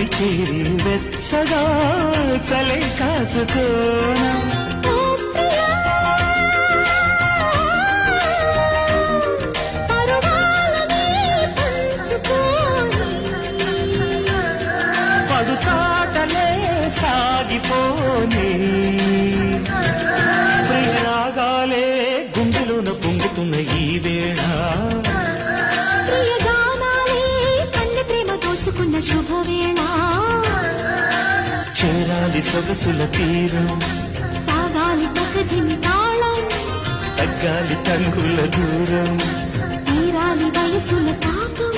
ఒడి చేరి వెచ్చగా చలే కాసుకోనా పడుచాటలే సాగిపోనే ప్రియరాగాలే గుండెలోన పొంగుతున్న ఈ వేళ శుభవేళ చేరాలి సొగసుల తీరం సాగాలి పకదిని తాళం తగ్గాలి తంగుల దూరం తీరాలి వయసుల తాపం